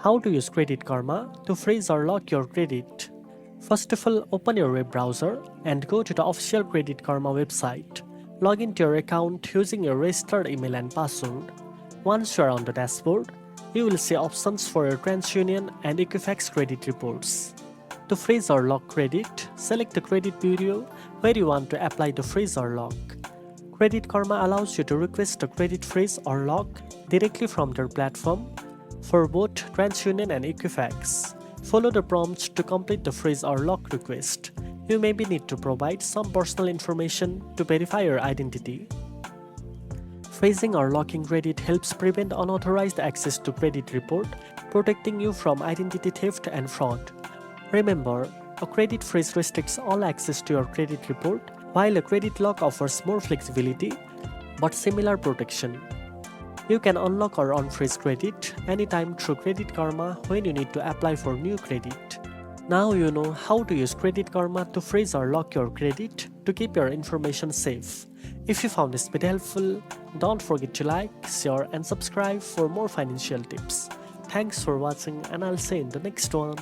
How to use Credit Karma to freeze or lock your credit. First of all, open your web browser and go to the official Credit Karma website. Log into your account using your registered email and password. Once you are on the dashboard, you will see options for your TransUnion and Equifax credit reports. To freeze or lock credit, select the credit bureau where you want to apply the freeze or lock. Credit Karma allows you to request a credit freeze or lock directly from their platform for both TransUnion and Equifax. Follow the prompts to complete the freeze or lock request. You maybe need to provide some personal information to verify your identity. Freezing or locking credit helps prevent unauthorized access to credit report, protecting you from identity theft and fraud. Remember, a credit freeze restricts all access to your credit report, while a credit lock offers more flexibility but similar protection. You can unlock or unfreeze credit anytime through Credit Karma when you need to apply for new credit. Now you know how to use Credit Karma to freeze or lock your credit to keep your information safe. If you found this video helpful, don't forget to like, share and subscribe for more financial tips. Thanks for watching and I'll see you in the next one.